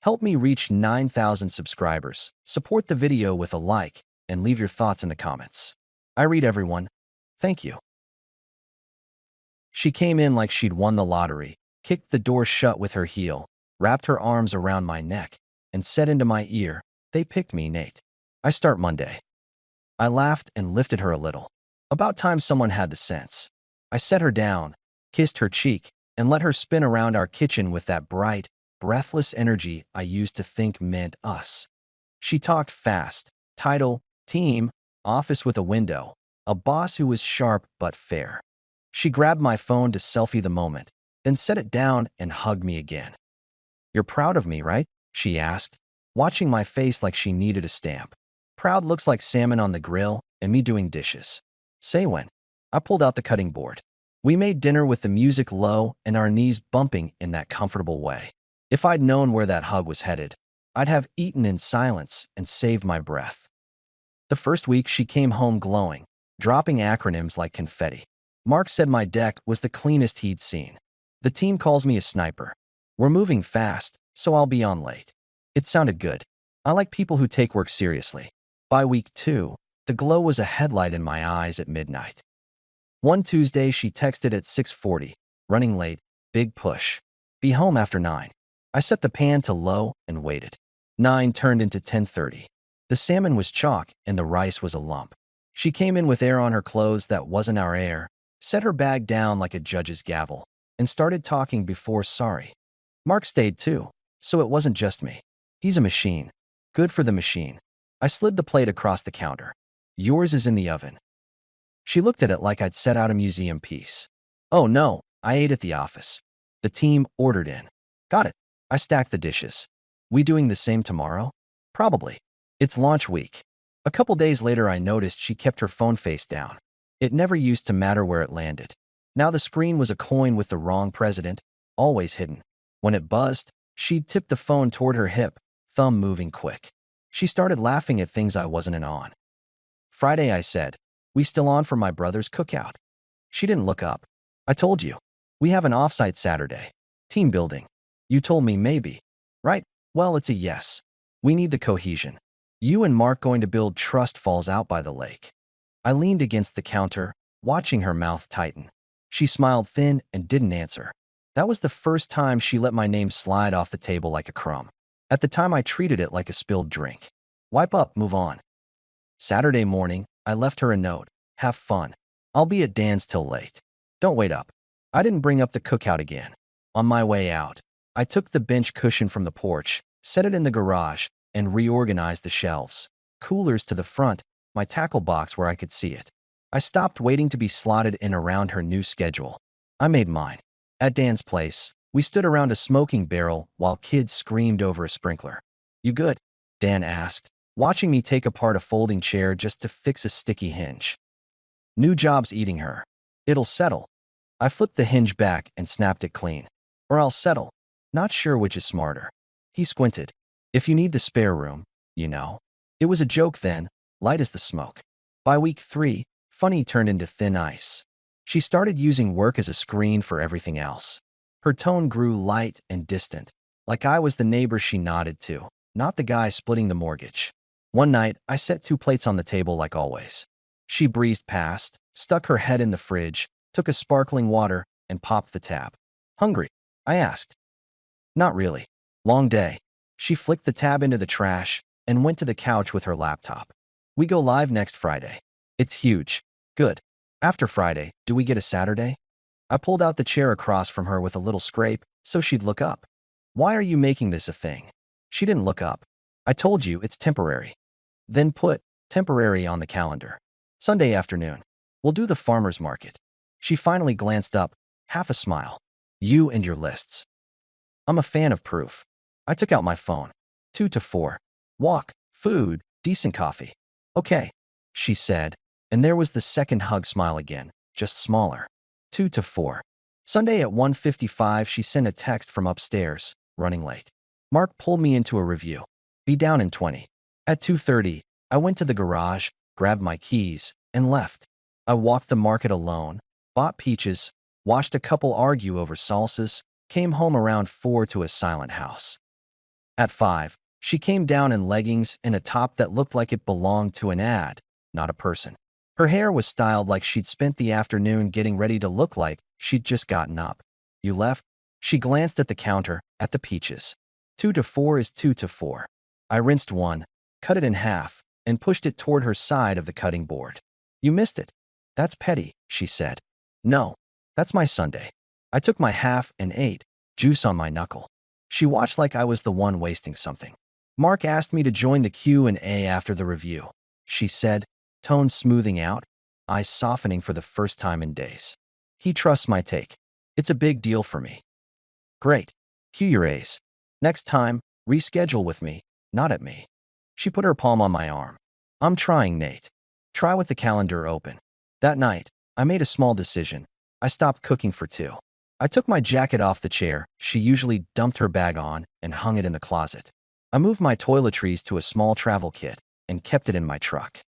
Help me reach 9,000 subscribers. Support the video with a like and leave your thoughts in the comments. I read everyone. Thank you. She came in like she'd won the lottery, kicked the door shut with her heel, wrapped her arms around my neck, and said into my ear, "They picked me, Nate. I start Monday." I laughed and lifted her a little. About time someone had the sense. I set her down, kissed her cheek, and let her spin around our kitchen with that bright, breathless energy I used to think meant us. She talked fast. Title, team, office with a window, a boss who was sharp but fair. She grabbed my phone to selfie the moment, then set it down and hugged me again. "You're proud of me, right?" she asked, watching my face like she needed a stamp. Proud looks like salmon on the grill and me doing dishes. Say when. I pulled out the cutting board. We made dinner with the music low and our knees bumping in that comfortable way. If I'd known where that hug was headed, I'd have eaten in silence and saved my breath. The first week she came home glowing, dropping acronyms like confetti. Mark said my deck was the cleanest he'd seen. The team calls me a sniper. We're moving fast, so I'll be on late. It sounded good. I like people who take work seriously. By week 2, the glow was a headlight in my eyes at midnight. One Tuesday, she texted at 6:40, "Running late, big push. Be home after 9. I set the pan to low and waited. 9 turned into 10:30. The salmon was chalk and the rice was a lump. She came in with air on her clothes that wasn't our air, set her bag down like a judge's gavel, and started talking before sorry. Mark stayed too, so it wasn't just me. He's a machine. Good for the machine. I slid the plate across the counter. "Yours is in the oven." She looked at it like I'd set out a museum piece. "Oh no, I ate at the office." The team ordered in. "Got it." I stacked the dishes. "We doing the same tomorrow?" "Probably. It's launch week." A couple days later, I noticed she kept her phone face down. It never used to matter where it landed. Now the screen was a coin with the wrong president, always hidden. When it buzzed, she'd tip the phone toward her hip, thumb moving quick. She started laughing at things I wasn't in on. Friday, I said, "We still on for my brother's cookout?" She didn't look up. "I told you. We have an offsite Saturday. Team building." "You told me maybe." "Right. Well, it's a yes. We need the cohesion. You and Mark going to build Trust Falls out by the lake." I leaned against the counter, watching her mouth tighten. She smiled thin and didn't answer. That was the first time she let my name slide off the table like a crumb. At the time, I treated it like a spilled drink. Wipe up, move on. Saturday morning, I left her a note. "Have fun. I'll be at Dan's till late. Don't wait up." I didn't bring up the cookout again. On my way out, I took the bench cushion from the porch, set it in the garage, and reorganized the shelves. Coolers to the front, my tackle box where I could see it. I stopped waiting to be slotted in around her new schedule. I made mine. At Dan's place, we stood around a smoking barrel while kids screamed over a sprinkler. "You good?" Dan asked, watching me take apart a folding chair just to fix a sticky hinge. "New job's eating her. It'll settle." I flipped the hinge back and snapped it clean. "Or I'll settle. Not sure which is smarter." He squinted. "If you need the spare room, you know." It was a joke then, light as the smoke. By week 3, funny turned into thin ice. She started using work as a screen for everything else. Her tone grew light and distant, like I was the neighbor she nodded to, not the guy splitting the mortgage. One night, I set 2 plates on the table like always. She breezed past, stuck her head in the fridge, took a sparkling water, and popped the tap. "Hungry?" I asked. "Not really. Long day." She flicked the tab into the trash and went to the couch with her laptop. "We go live next Friday. It's huge." "Good. After Friday, do we get a Saturday?" I pulled out the chair across from her with a little scrape so she'd look up. "Why are you making this a thing?" She didn't look up. "I told you it's temporary." Then put temporary on the calendar. "Sunday afternoon. We'll do the farmer's market." She finally glanced up, half a smile. "You and your lists." I'm a fan of proof. I took out my phone. 2 to 4. Walk, food, decent coffee. "Okay," she said, and there was the second hug smile again, just smaller. 2 to 4. Sunday at 1:55, she sent a text from upstairs, running late. Mark pulled me into a review. Be down in 20. At 2:30, I went to the garage, grabbed my keys, and left. I walked the market alone, bought peaches, watched a couple argue over salsas, came home around 4 to a silent house. At 5, she came down in leggings and a top that looked like it belonged to an ad, not a person. Her hair was styled like she'd spent the afternoon getting ready to look like she'd just gotten up. You left? She glanced at the counter, at the peaches. 2 to 4 is 2 to 4. I rinsed one, cut it in half, and pushed it toward her side of the cutting board. You missed it. That's petty, she said. No, that's my Sunday. I took my half and ate, juice on my knuckle. She watched like I was the one wasting something. Mark asked me to join the Q&A after the review, she said, tone smoothing out, eyes softening for the first time in days. He trusts my take. It's a big deal for me. Great. Cue your A's. Next time, reschedule with me, not at me. She put her palm on my arm. I'm trying, Nate. Try with the calendar open. That night, I made a small decision. I stopped cooking for 2. I took my jacket off the chair she usually dumped her bag on and hung it in the closet. I moved my toiletries to a small travel kit and kept it in my truck.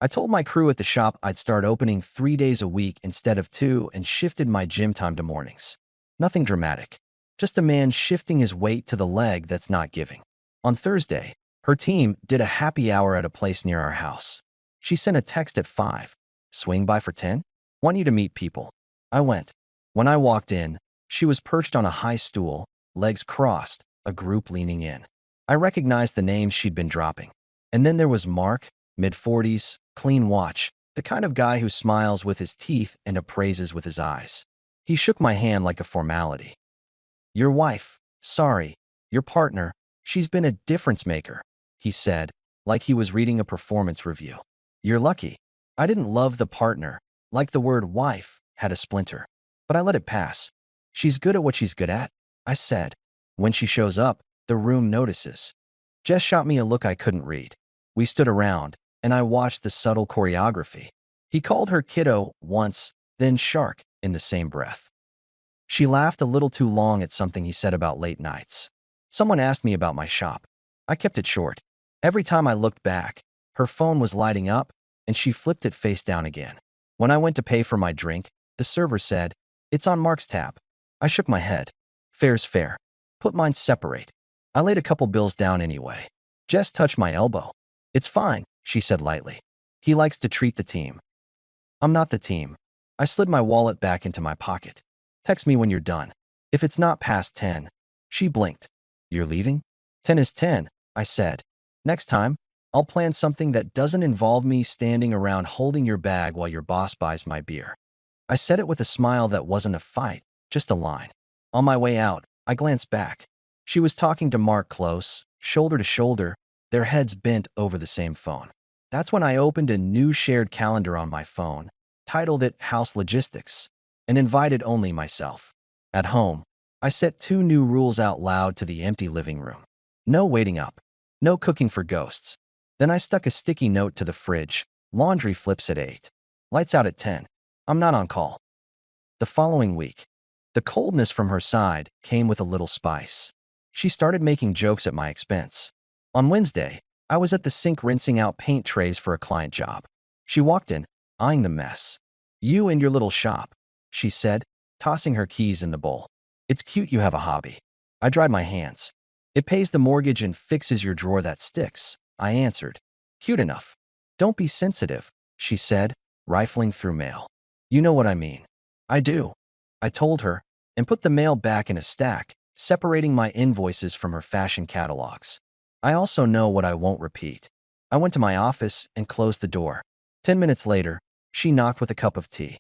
I told my crew at the shop I'd start opening 3 days a week instead of 2 and shifted my gym time to mornings. Nothing dramatic. Just a man shifting his weight to the leg that's not giving. On Thursday, her team did a happy hour at a place near our house. She sent a text at 5. Swing by for 10? Want you to meet people. I went. When I walked in, she was perched on a high stool, legs crossed, a group leaning in. I recognized the names she'd been dropping. And then there was Mark, mid-40s, clean watch, the kind of guy who smiles with his teeth and appraises with his eyes. He shook my hand like a formality. Your wife, sorry, your partner, she's been a difference maker, he said, like he was reading a performance review. You're lucky. I didn't love the partner, like the word wife had a splinter. But I let it pass. She's good at what she's good at, I said. When she shows up, the room notices. Jess shot me a look I couldn't read. We stood around, and I watched the subtle choreography. He called her kiddo once, then shark in the same breath. She laughed a little too long at something he said about late nights. Someone asked me about my shop. I kept it short. Every time I looked back, her phone was lighting up, and she flipped it face down again. When I went to pay for my drink, the server said, "It's on Mark's tab." I shook my head. Fair's fair. Put mine separate. I laid a couple bills down anyway. Jess touched my elbow. It's fine, she said lightly. He likes to treat the team. I'm not the team. I slid my wallet back into my pocket. Text me when you're done. If it's not past 10. She blinked. You're leaving? 10 is 10, I said. Next time, I'll plan something that doesn't involve me standing around holding your bag while your boss buys my beer. I said it with a smile that wasn't a fight, just a line. On my way out, I glanced back. She was talking to Mark close, shoulder to shoulder, their heads bent over the same phone. That's when I opened a new shared calendar on my phone, titled it House Logistics, and invited only myself. At home, I set 2 new rules out loud to the empty living room. No waiting up. No cooking for ghosts. Then I stuck a sticky note to the fridge. Laundry flips at 8. Lights out at 10. I'm not on call. The following week, the coldness from her side came with a little spice. She started making jokes at my expense. On Wednesday, I was at the sink rinsing out paint trays for a client job. She walked in, eyeing the mess. You and your little shop, she said, tossing her keys in the bowl. It's cute you have a hobby. I dried my hands. It pays the mortgage and fixes your drawer that sticks, I answered. Cute enough. Don't be sensitive, she said, rifling through mail. You know what I mean. I do. I told her, and put the mail back in a stack, separating my invoices from her fashion catalogs. I also know what I won't repeat. I went to my office and closed the door. 10 minutes later, she knocked with a cup of tea.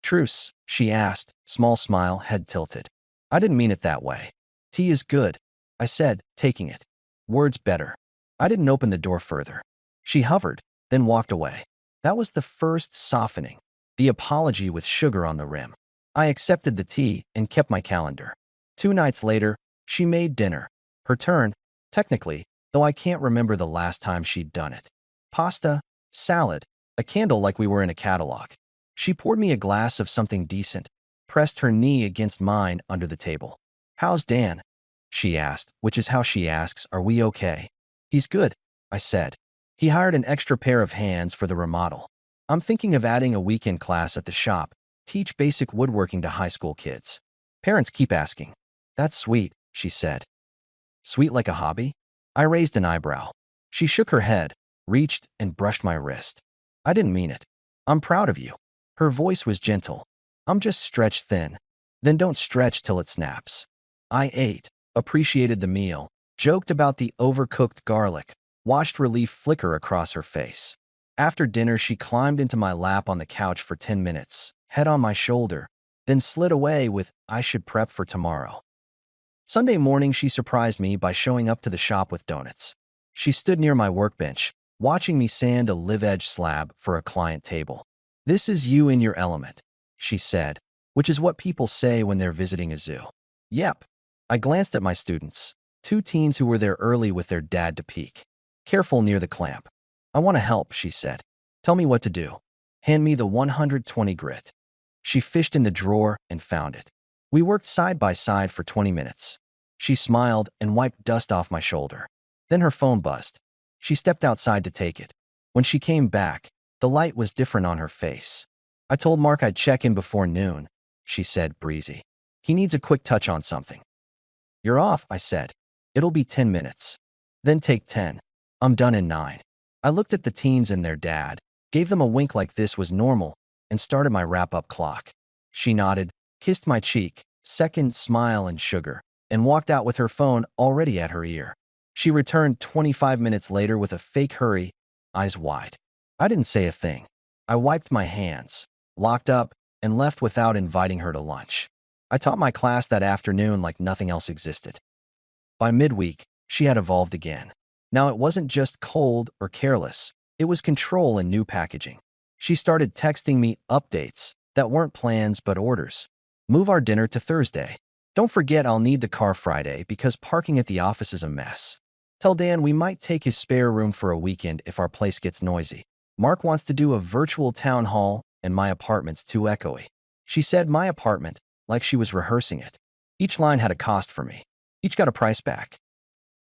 Truce, she asked, small smile, head tilted. I didn't mean it that way. Tea is good, I said, taking it. Words better. I didn't open the door further. She hovered, then walked away. That was the first softening, the apology with sugar on the rim. I accepted the tea and kept my calendar. 2 nights later, she made dinner. Her turn, technically, though I can't remember the last time she'd done it. Pasta, salad, a candle like we were in a catalog. She poured me a glass of something decent, pressed her knee against mine under the table. How's Dan? She asked, which is how she asks, are we okay? He's good, I said. He hired an extra pair of hands for the remodel. I'm thinking of adding a weekend class at the shop, teach basic woodworking to high school kids. Parents keep asking. That's sweet, she said. Sweet like a hobby? I raised an eyebrow. She shook her head, reached, and brushed my wrist. I didn't mean it. I'm proud of you. Her voice was gentle. I'm just stretched thin. Then don't stretch till it snaps. I ate, appreciated the meal, joked about the overcooked garlic, watched relief flicker across her face. After dinner, she climbed into my lap on the couch for 10 minutes, head on my shoulder, then slid away with, "I should prep for tomorrow." Sunday morning, she surprised me by showing up to the shop with donuts. She stood near my workbench, watching me sand a live-edge slab for a client table. "This is you in your element," she said, which is what people say when they're visiting a zoo. Yep. I glanced at my students, two teens who were there early with their dad to peek. "Careful near the clamp." "I want to help," she said. "Tell me what to do." "Hand me the 120 grit." She fished in the drawer and found it. We worked side by side for 20 minutes. She smiled and wiped dust off my shoulder. Then her phone buzzed. She stepped outside to take it. When she came back, the light was different on her face. "I told Mark I'd check in before noon," she said, breezy. "He needs a quick touch on something." "You're off," I said. "It'll be 10 minutes. Then take 10. I'm done in 9. I looked at the teens and their dad, gave them a wink like this was normal, and started my wrap-up clock. She nodded, kissed my cheek, second smile and sugar, and walked out with her phone already at her ear. She returned 25 minutes later with a fake hurry, eyes wide. I didn't say a thing. I wiped my hands, locked up, and left without inviting her to lunch. I taught my class that afternoon like nothing else existed. By midweek, she had evolved again. Now it wasn't just cold or careless. It was control and new packaging. She started texting me updates that weren't plans but orders. "Move our dinner to Thursday. Don't forget I'll need the car Friday because parking at the office is a mess. Tell Dan we might take his spare room for a weekend if our place gets noisy. Mark wants to do a virtual town hall and my apartment's too echoey." She said my apartment like she was rehearsing it. Each line had a cost for me. Each got a price back.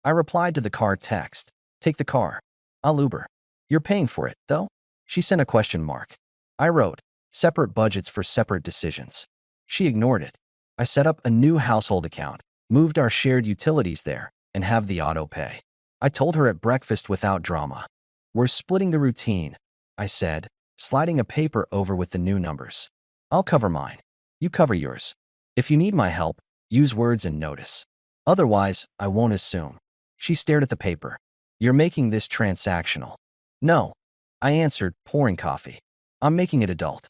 I replied to the car text. "Take the car. I'll Uber." "You're paying for it, though?" She sent a question mark. I wrote, "Separate budgets for separate decisions." She ignored it. I set up a new household account, moved our shared utilities there, and have the auto pay. I told her at breakfast without drama. "We're splitting the routine," I said, sliding a paper over with the new numbers. "I'll cover mine. You cover yours. If you need my help, use words and notice. Otherwise, I won't assume." She stared at the paper. "You're making this transactional." "No," I answered, pouring coffee. "I'm making it adult."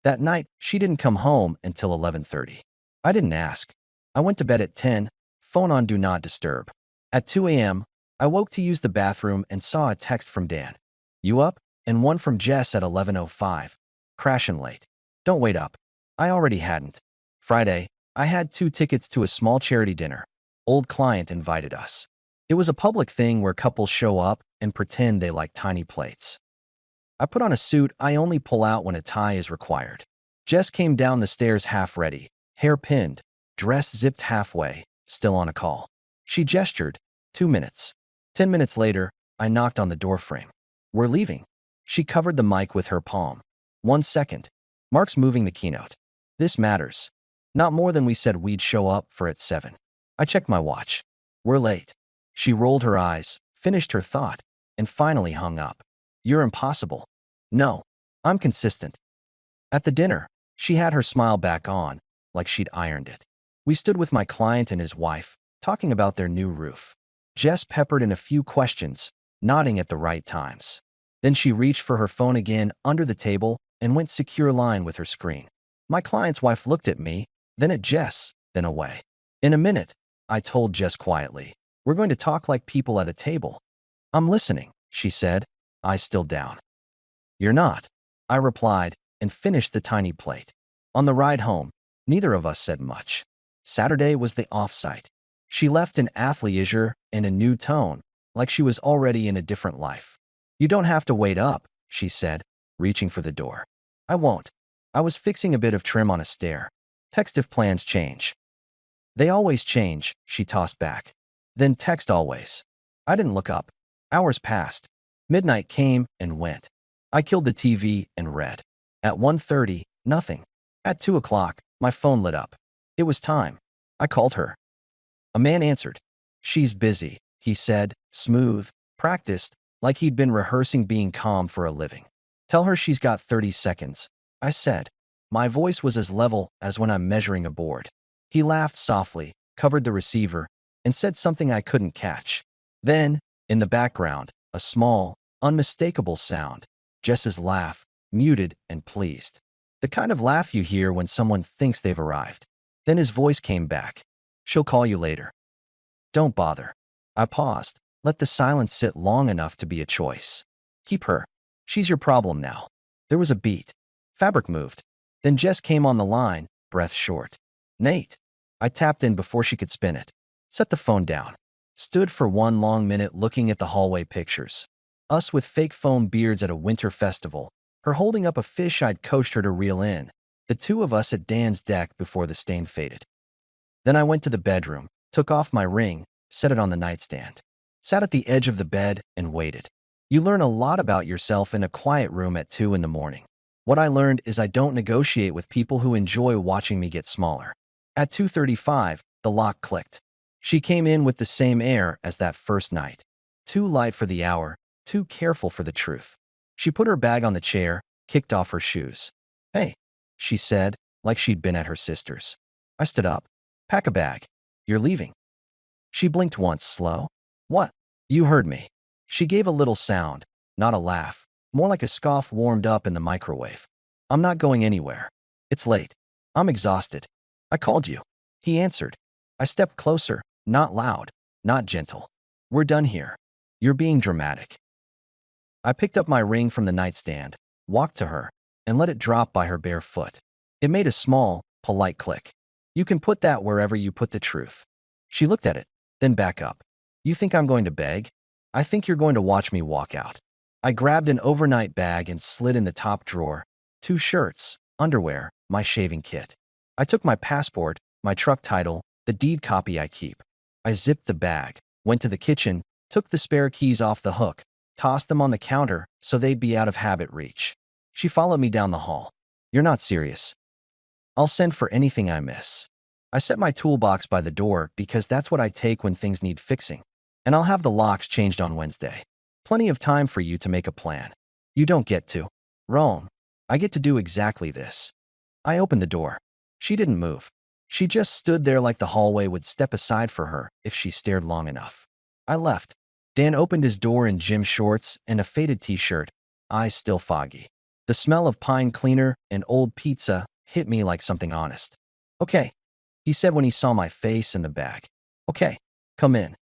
That night, she didn't come home until 11:30. I didn't ask. I went to bed at 10, phone on Do Not Disturb. At 2 a.m., I woke to use the bathroom and saw a text from Dan. "You up?" And one from Jess at 11:05. "Crashing late. Don't wait up." I already hadn't. Friday, I had 2 tickets to a small charity dinner. Old client invited us. It was a public thing where couples show up and pretend they like tiny plates. I put on a suit I only pull out when a tie is required. Jess came down the stairs half ready, hair pinned, dress zipped halfway, still on a call. She gestured, 2 minutes. 10 minutes later, I knocked on the doorframe. "We're leaving." She covered the mic with her palm. 1 second. "Mark's moving the keynote. This matters. Not more than we said we'd show up for at 7. I checked my watch. "We're late." She rolled her eyes, finished her thought, and finally hung up. "You're impossible." "No, I'm consistent." At the dinner, she had her smile back on, like she'd ironed it. We stood with my client and his wife, talking about their new roof. Jess peppered in a few questions, nodding at the right times. Then she reached for her phone again under the table and went secure line with her screen. My client's wife looked at me, then at Jess, then away. "In a minute," I told Jess quietly. "We're going to talk like people at a table." "I'm listening," she said, eyes still down. "You're not," I replied, and finished the tiny plate. On the ride home, neither of us said much. Saturday was the off-site. She left an athleisure and a new tone, like she was already in a different life. "You don't have to wait up," she said, reaching for the door. "I won't. I was fixing a bit of trim on a stair. Text if plans change." "They always change," she tossed back. "Then text always." I didn't look up. Hours passed. Midnight came and went. I killed the TV and read. At 1:30, nothing. At 2 o'clock, my phone lit up. It was time. I called her. A man answered. She's busy, he said, smooth, practiced, like he'd been rehearsing being calm for a living. Tell her she's got 30 seconds, I said. My voice was as level as when I'm measuring a board. He laughed softly, covered the receiver, and said something I couldn't catch. Then, in the background, a small, unmistakable sound. Jess's laugh, muted and pleased. The kind of laugh you hear when someone thinks they've arrived. Then his voice came back. She'll call you later. Don't bother. I paused. Let the silence sit long enough to be a choice. Keep her. She's your problem now. There was a beat. Fabric moved. Then Jess came on the line, breath short. Nate. I tapped in before she could spin it. Set the phone down. Stood for one long minute looking at the hallway pictures. Us with fake foam beards at a winter festival. Her holding up a fish I'd coached her to reel in. The two of us at Dan's deck before the stain faded. Then I went to the bedroom, took off my ring, set it on the nightstand. Sat at the edge of the bed and waited. You learn a lot about yourself in a quiet room at 2 in the morning. What I learned is I don't negotiate with people who enjoy watching me get smaller. At 2:35, the lock clicked. She came in with the same air as that first night. Too light for the hour, too careful for the truth. She put her bag on the chair, kicked off her shoes. Hey, she said, like she'd been at her sister's. I stood up. Pack a bag. You're leaving. She blinked once, slow. What? You heard me. She gave a little sound, not a laugh, more like a scoff warmed up in the microwave. I'm not going anywhere. It's late. I'm exhausted. I called you. He answered. I stepped closer, not loud, not gentle. We're done here. You're being dramatic. I picked up my ring from the nightstand, walked to her, and let it drop by her bare foot. It made a small, polite click. You can put that wherever you put the truth. She looked at it, then back up. You think I'm going to beg? I think you're going to watch me walk out. I grabbed an overnight bag and slid in the top drawer. 2 shirts, underwear, my shaving kit. I took my passport, my truck title, the deed copy I keep. I zipped the bag, went to the kitchen, took the spare keys off the hook, tossed them on the counter so they'd be out of habit reach. She followed me down the hall. You're not serious. I'll send for anything I miss. I set my toolbox by the door because that's what I take when things need fixing. And I'll have the locks changed on Wednesday. Plenty of time for you to make a plan. You don't get to. Wrong. I get to do exactly this. I opened the door. She didn't move. She just stood there like the hallway would step aside for her if she stared long enough. I left. Dan opened his door in gym shorts and a faded t-shirt, eyes still foggy. The smell of pine cleaner and old pizza hit me like something honest. Okay, he said when he saw my face and the bag. Okay, come in.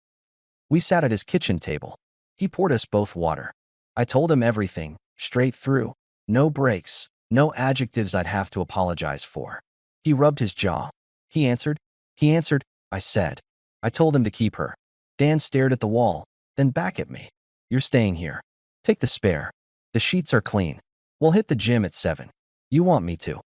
We sat at his kitchen table. He poured us both water. I told him everything, straight through. No breaks, no adjectives I'd have to apologize for. He rubbed his jaw. He answered, I said. I told him to keep her. Dan stared at the wall, then back at me. You're staying here. Take the spare. The sheets are clean. We'll hit the gym at 7. You want me to.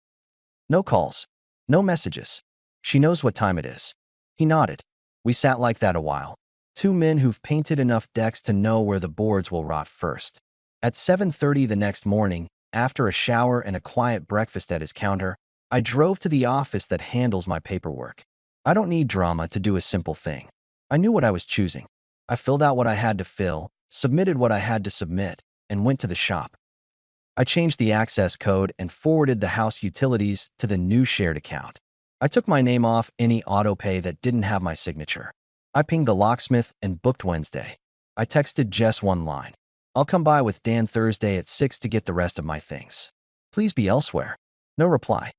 No calls. No messages. She knows what time it is. He nodded. We sat like that a while. 2 men who've painted enough decks to know where the boards will rot first. At 7:30 the next morning, after a shower and a quiet breakfast at his counter, I drove to the office that handles my paperwork. I don't need drama to do a simple thing. I knew what I was choosing. I filled out what I had to fill, submitted what I had to submit, and went to the shop. I changed the access code and forwarded the house utilities to the new shared account. I took my name off any auto pay that didn't have my signature. I pinged the locksmith and booked Wednesday. I texted Jess one line. I'll come by with Dan Thursday at 6 to get the rest of my things. Please be elsewhere. No reply.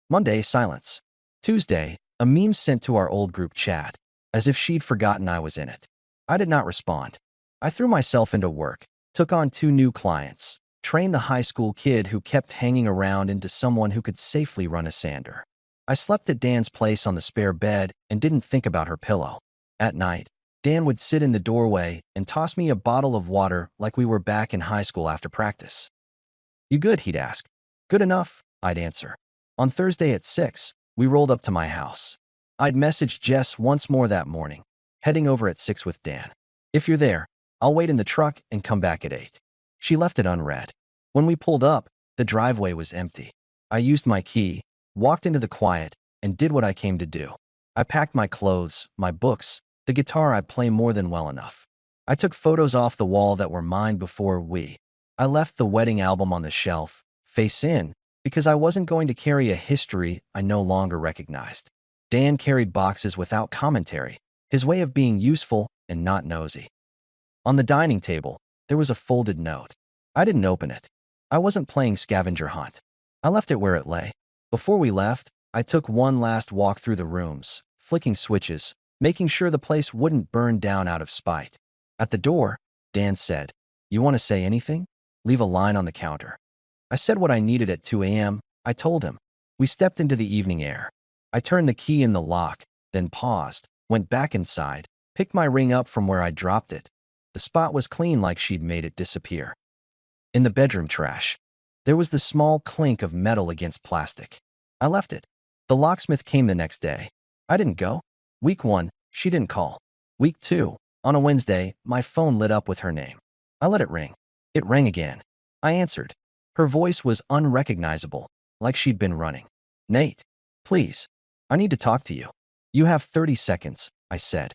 Monday, silence. Tuesday, a meme sent to our old group chat, as if she'd forgotten I was in it. I did not respond. I threw myself into work, took on 2 new clients, trained the high school kid who kept hanging around into someone who could safely run a sander. I slept at Dan's place on the spare bed and didn't think about her pillow. At night, Dan would sit in the doorway and toss me a bottle of water like we were back in high school after practice. You good? He'd ask. Good enough, I'd answer. On Thursday at 6, we rolled up to my house. I'd messaged Jess once more that morning, heading over at 6 with Dan. If you're there, I'll wait in the truck and come back at 8. She left it unread. When we pulled up, the driveway was empty. I used my key, walked into the quiet, and did what I came to do. I packed my clothes, my books, The guitar I play more than well enough. I took photos off the wall that were mine before I left the wedding album on the shelf, face in, because I wasn't going to carry a history I no longer recognized. Dan carried boxes without commentary, his way of being useful and not nosy. On the dining table, there was a folded note. I didn't open it. I wasn't playing scavenger hunt. I left it where it lay. Before we left, I took one last walk through the rooms, flicking switches, making sure the place wouldn't burn down out of spite. At the door, Dan said, "You want to say anything? Leave a line on the counter." I said what I needed at 2 a.m. I told him. We stepped into the evening air. I turned the key in the lock, then paused, went back inside, picked my ring up from where I dropped it. The spot was clean like she'd made it disappear. In the bedroom trash, there was the small clink of metal against plastic. I left it. The locksmith came the next day. I didn't go. Week 1, she didn't call. Week 2, on a Wednesday, my phone lit up with her name. I let it ring. It rang again. I answered. Her voice was unrecognizable, like she'd been running. "Nate, please. I need to talk to you." "You have 30 seconds, I said.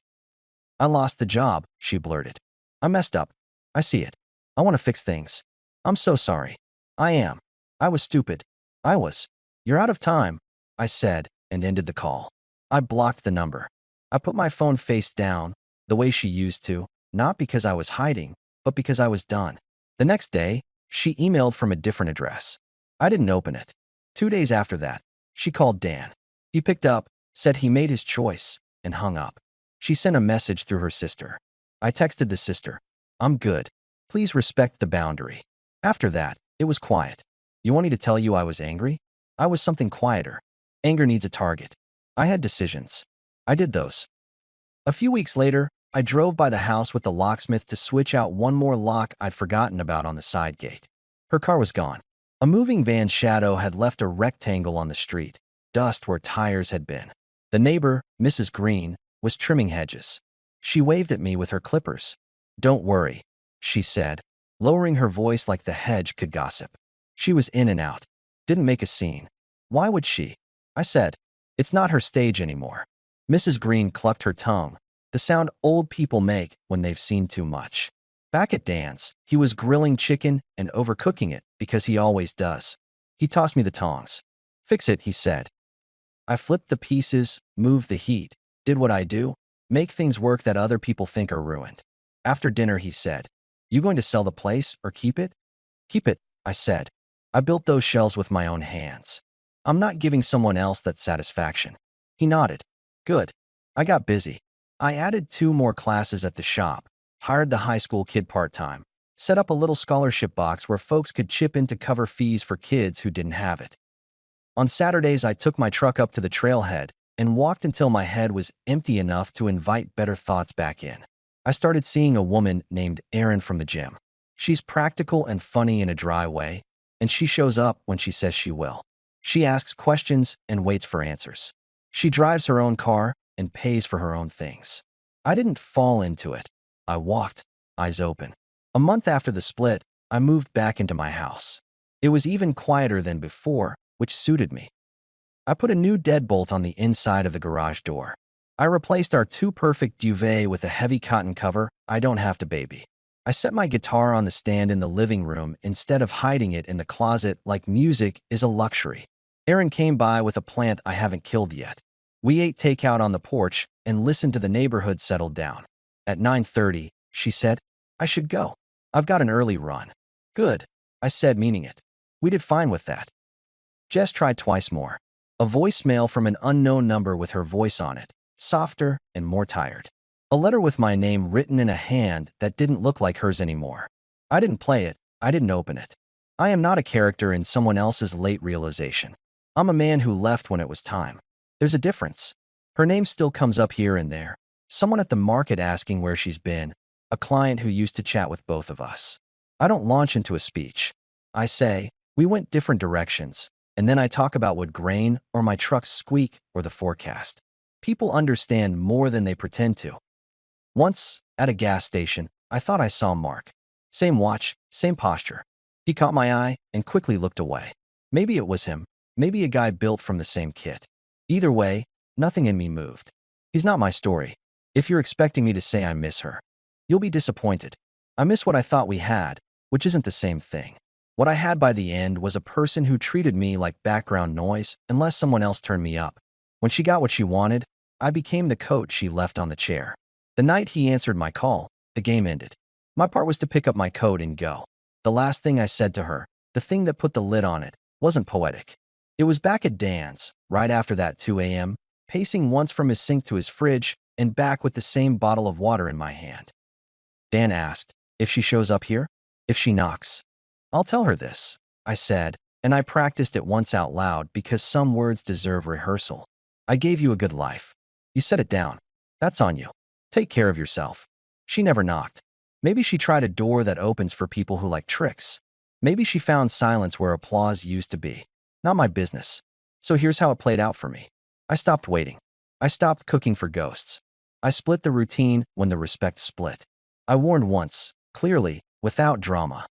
"I lost the job," she blurted. "I messed up. I see it. I want to fix things. I'm so sorry. I am. I was stupid. I was." "You're out of time," I said, and ended the call. I blocked the number. I put my phone face down, the way she used to, not because I was hiding, but because I was done. The next day, she emailed from a different address. I didn't open it. 2 days after that, she called Dan. He picked up, said he made his choice, and hung up. She sent a message through her sister. I texted the sister, "I'm good. Please respect the boundary." After that, it was quiet. You want me to tell you I was angry? I was something quieter. Anger needs a target. I had decisions. I did those. A few weeks later, I drove by the house with the locksmith to switch out one more lock I'd forgotten about on the side gate. Her car was gone. A moving van's shadow had left a rectangle on the street, dust where tires had been. The neighbor, Mrs. Green, was trimming hedges. She waved at me with her clippers. "Don't worry," she said, lowering her voice like the hedge could gossip. She was in and out. Didn't make a scene. Why would she? I said, "It's not her stage anymore." Mrs. Green clucked her tongue, the sound old people make when they've seen too much. Back at Dan's, he was grilling chicken and overcooking it because he always does. He tossed me the tongs. "Fix it," he said. I flipped the pieces, moved the heat, did what I do, make things work that other people think are ruined. After dinner, he said, "You going to sell the place or keep it?" "Keep it," I said. "I built those shelves with my own hands. I'm not giving someone else that satisfaction." He nodded. "Good." I got busy. I added 2 more classes at the shop, hired the high school kid part-time, set up a little scholarship box where folks could chip in to cover fees for kids who didn't have it. On Saturdays, I took my truck up to the trailhead and walked until my head was empty enough to invite better thoughts back in. I started seeing a woman named Erin from the gym. She's practical and funny in a dry way, and she shows up when she says she will. She asks questions and waits for answers. She drives her own car and pays for her own things. I didn't fall into it. I walked, eyes open. A month after the split, I moved back into my house. It was even quieter than before, which suited me. I put a new deadbolt on the inside of the garage door. I replaced our too perfect duvet with a heavy cotton cover I don't have to baby. I set my guitar on the stand in the living room instead of hiding it in the closet like music is a luxury. Erin came by with a plant I haven't killed yet. We ate takeout on the porch and listened to the neighborhood settle down. At 9:30, she said, "I should go. I've got an early run." "Good," I said, meaning it. We did fine with that. Jess tried twice more. A voicemail from an unknown number with her voice on it, softer and more tired. A letter with my name written in a hand that didn't look like hers anymore. I didn't play it. I didn't open it. I am not a character in someone else's late realization. I'm a man who left when it was time. There's a difference. Her name still comes up here and there. Someone at the market asking where she's been. A client who used to chat with both of us. I don't launch into a speech. I say, "We went different directions," and then I talk about wood grain or my truck's squeak or the forecast. People understand more than they pretend to. Once, at a gas station, I thought I saw Mark. Same watch, same posture. He caught my eye and quickly looked away. Maybe it was him. Maybe a guy built from the same kit. Either way, nothing in me moved. He's not my story. If you're expecting me to say I miss her, you'll be disappointed. I miss what I thought we had, which isn't the same thing. What I had by the end was a person who treated me like background noise unless someone else turned me up. When she got what she wanted, I became the coat she left on the chair. The night he answered my call, the game ended. My part was to pick up my coat and go. The last thing I said to her, the thing that put the lid on it, wasn't poetic. It was back at Dan's, right after that 2 a.m., pacing once from his sink to his fridge and back with the same bottle of water in my hand. Dan asked, if she shows up here? If she knocks? I'll tell her this, I said, and I practiced it once out loud because some words deserve rehearsal. I gave you a good life. You set it down. That's on you. Take care of yourself. She never knocked. Maybe she tried a door that opens for people who like tricks. Maybe she found silence where applause used to be. Not my business. So here's how it played out for me. I stopped waiting. I stopped cooking for ghosts. I split the routine when the respect split. I warned once, clearly, without drama.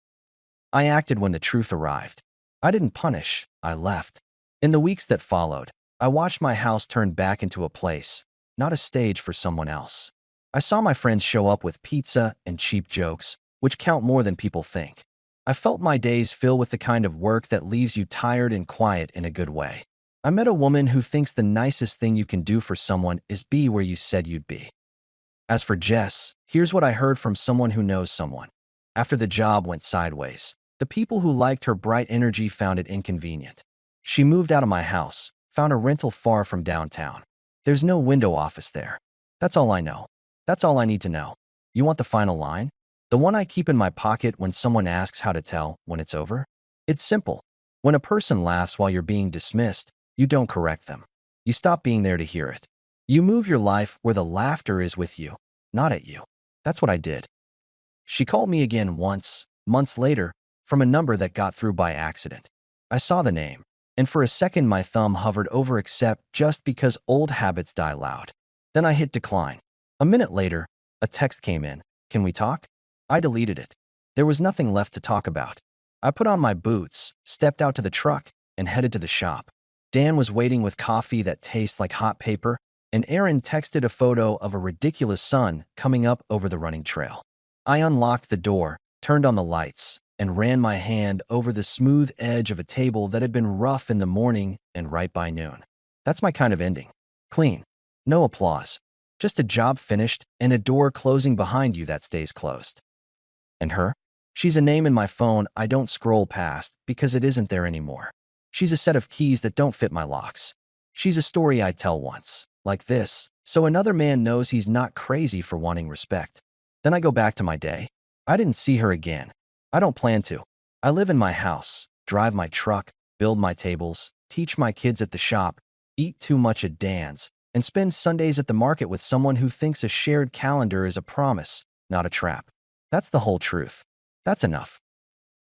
I acted when the truth arrived. I didn't punish, I left. In the weeks that followed, I watched my house turn back into a place, not a stage for someone else. I saw my friends show up with pizza and cheap jokes, which count more than people think. I felt my days fill with the kind of work that leaves you tired and quiet in a good way. I met a woman who thinks the nicest thing you can do for someone is be where you said you'd be. As for Jess, here's what I heard from someone who knows someone. After the job went sideways, the people who liked her bright energy found it inconvenient. She moved out of my house, found a rental far from downtown. There's no window office there. That's all I know. That's all I need to know. You want the final line? The one I keep in my pocket when someone asks how to tell when it's over? It's simple. When a person laughs while you're being dismissed, you don't correct them. You stop being there to hear it. You move your life where the laughter is with you, not at you. That's what I did. She called me again once, months later, from a number that got through by accident. I saw the name, and for a second my thumb hovered over accept just because old habits die loud. Then I hit decline. A minute later, a text came in. Can we talk? I deleted it. There was nothing left to talk about. I put on my boots, stepped out to the truck, and headed to the shop. Dan was waiting with coffee that tastes like hot paper, and Aaron texted a photo of a ridiculous sun coming up over the running trail. I unlocked the door, turned on the lights, and ran my hand over the smooth edge of a table that had been rough in the morning and right by noon. That's my kind of ending. Clean. No applause. Just a job finished and a door closing behind you that stays closed. And her? She's a name in my phone I don't scroll past because it isn't there anymore. She's a set of keys that don't fit my locks. She's a story I tell once, like this, so another man knows he's not crazy for wanting respect. Then I go back to my day. I didn't see her again. I don't plan to. I live in my house, drive my truck, build my tables, teach my kids at the shop, eat too much at Dan's, and spend Sundays at the market with someone who thinks a shared calendar is a promise, not a trap. That's the whole truth. That's enough.